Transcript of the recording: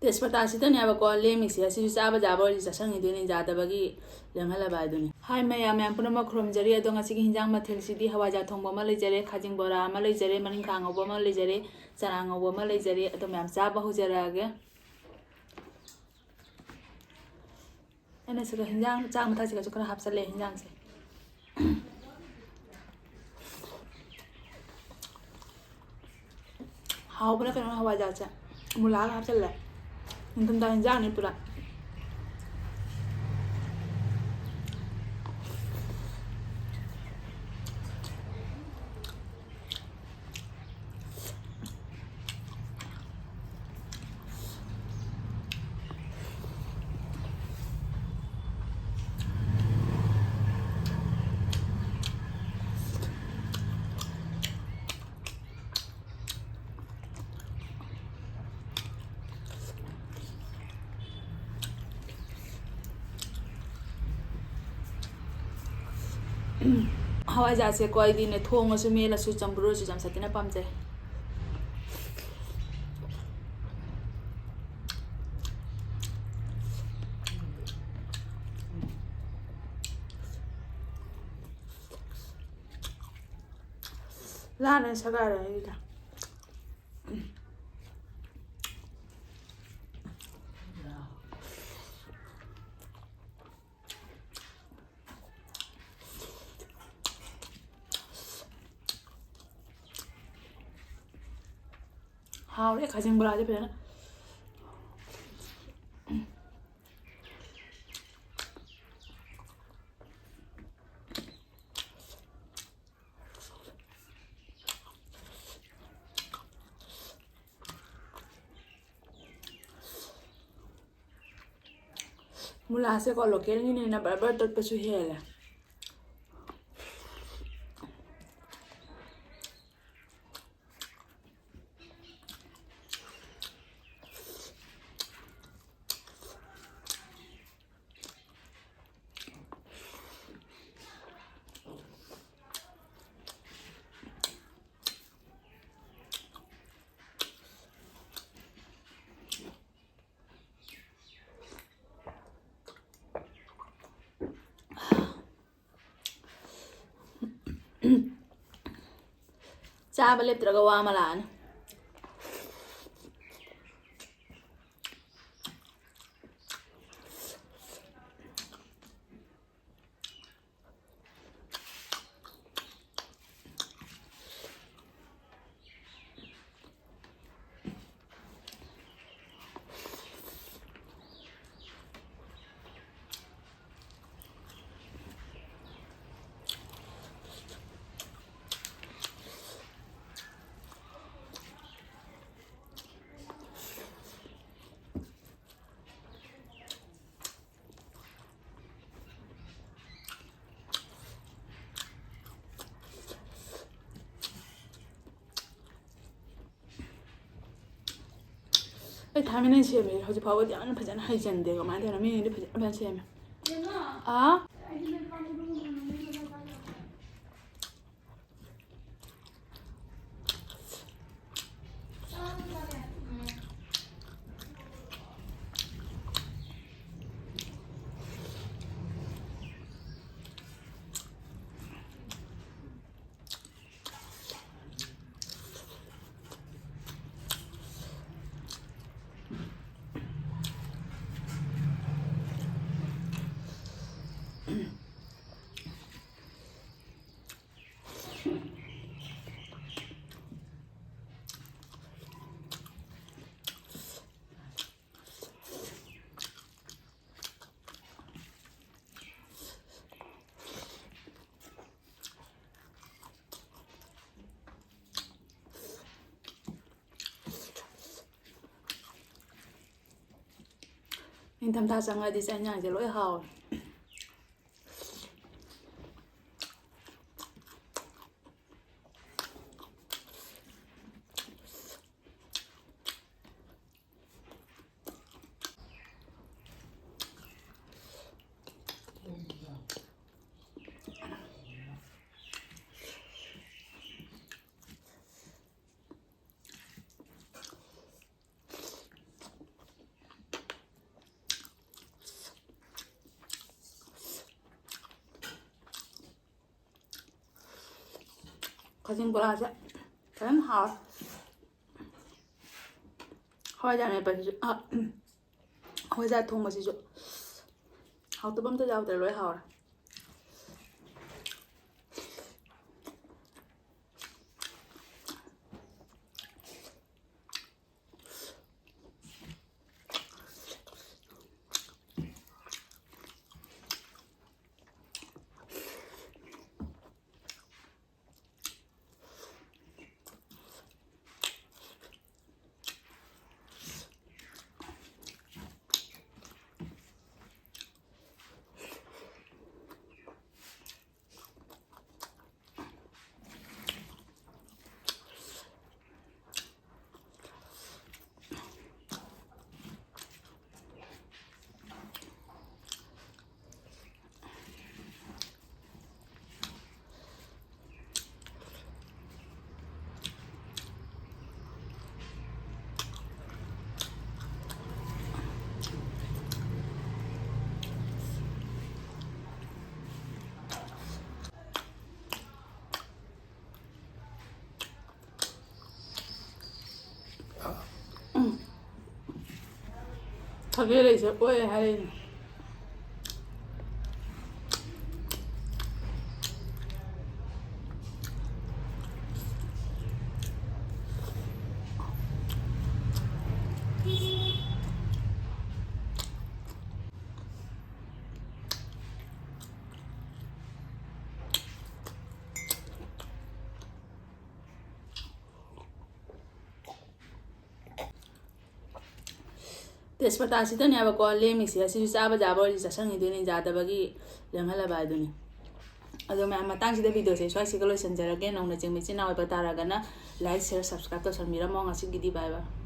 तेजपत्ताꯁꯤꯗꯅꯦꯕꯀꯣ ꯂꯦꯝꯃꯤꯁꯦ ꯑꯁꯤꯁꯨ ꯆꯥꯕ ꯌꯥꯕ ꯑꯣꯏꯔꯗꯤ ꯆꯥꯁꯟꯈꯤꯗꯣꯏꯅꯤ ꯌꯥꯗꯕꯒꯤ ꯂꯦꯝꯍꯜꯂꯕ ꯍꯥꯏꯗꯨꯅꯤ ꯍꯥꯏ ꯃꯌꯥꯝ ꯄꯨꯝꯅꯃꯛ ꯈꯨꯔꯨꯝꯖꯔꯤ ꯑꯗꯣ ꯉꯁꯤꯒꯤ ꯍꯤꯟꯖꯥꯡ ꯃꯊꯦꯜꯁꯤꯗꯤ ꯍꯋꯥꯏꯖꯥꯔ ꯊꯣꯡꯕ ꯑꯃ ꯂꯩꯖꯔꯦ ꯈꯥꯖꯤꯡ ꯕꯣꯔꯥ ꯑꯃ ꯂꯩꯖꯔꯦ ꯃꯅꯤꯡꯈꯥ ꯉꯧꯕ ꯑꯃ ꯂꯩꯖꯔꯦ ꯆꯅꯥ ꯉꯧꯕ ꯑꯃ ꯂꯩꯖꯔꯦ ꯑꯗꯣ ꯃꯌꯥꯝ ꯆꯥꯕ ꯍꯧꯖꯔꯛꯑꯒꯦ ꯑꯩꯅ ꯁꯤꯒ ꯍꯤꯟꯖꯥꯡ ꯆꯥꯛ ꯃꯊꯛꯁꯤꯒꯁꯨ ꯈꯔ ꯍꯥꯞꯆꯜꯂꯦ ꯍꯤꯟꯖꯥꯡꯁꯦ ꯍꯥꯎꯕꯅ ꯀꯩꯅꯣ ꯍꯋꯥꯏꯖꯥꯔꯁꯦ ꯃꯨꯂꯥꯒ ꯍꯥꯞꯆꯜꯂꯦ ꯅꯤꯡꯊꯝꯊꯥ ꯍꯤꯟꯖꯥꯡꯅꯤ ꯄꯨꯔꯥ ꯍꯋꯥꯏꯖꯥꯔꯁꯦꯀꯣ ꯑꯩꯗꯤꯅꯦ ꯊꯣꯡꯉꯁꯨ ꯃꯦꯠꯂꯁꯨ ꯆꯝꯐꯨꯠꯁꯨ ꯌꯥꯝ ꯁꯥꯊꯤꯅ ꯄꯥꯝꯖꯩ ꯂꯥꯟꯅ ꯁꯒꯥꯏꯔꯦ ꯑꯩꯒꯤꯗ ꯍꯥꯎꯔꯦ ꯈꯥꯖꯤꯡ ꯕꯣꯔꯥꯁꯦ ꯐꯖꯅ ꯃꯨꯂꯥꯁꯦꯀꯣ ꯂꯣꯀꯦꯜꯒꯤꯅꯤꯅ ꯕꯔꯕꯔ ꯇꯠꯄꯁꯨ ꯍꯦꯜꯂꯦ ꯆꯥꯕ ꯂꯦꯞꯇ꯭ꯔꯒ ꯋꯥ ꯑꯃ ꯂꯥꯛꯑꯅꯤ ꯑꯩ ꯊꯥꯏꯅ ꯁꯦꯝꯃꯦ ꯍꯧꯖꯤꯛ ꯐꯥꯎꯕꯗꯤ ꯌꯥꯝꯅ ꯐꯖꯅ ꯍꯩꯖꯟꯗꯦ ꯀꯃꯥꯏꯅ ꯇꯧꯔꯤꯅꯣ ꯃꯤꯅꯗꯤ ꯐꯖꯅ ꯁꯦꯝꯃꯦ ꯅꯤꯡꯊꯝꯊꯥ ꯆꯪꯉꯗꯤ ꯆꯥꯛ ꯏꯟꯖꯥꯡꯁꯦ ꯂꯣꯏ ꯍꯥꯎꯋꯦ khajing bora ja kan ha hoi ja ne ba ji hoi ja thong ma ji jo hau to bam to jaw te loi hao Haberi se oye hari तेजपत्ता सितने अब को लेमिसी असि चाबा जाबो रि संगी दुनि जादबगी लेंहलबा दुनि अदो मैं मतंग सिदा वीडियो से स्वाइ सिगलो संजरगे नौना चिंग मिचिना ओइ बतारागना लाइक शेयर सब्सक्राइब तो सरमिरा मोंग असि गिदी बाय बाय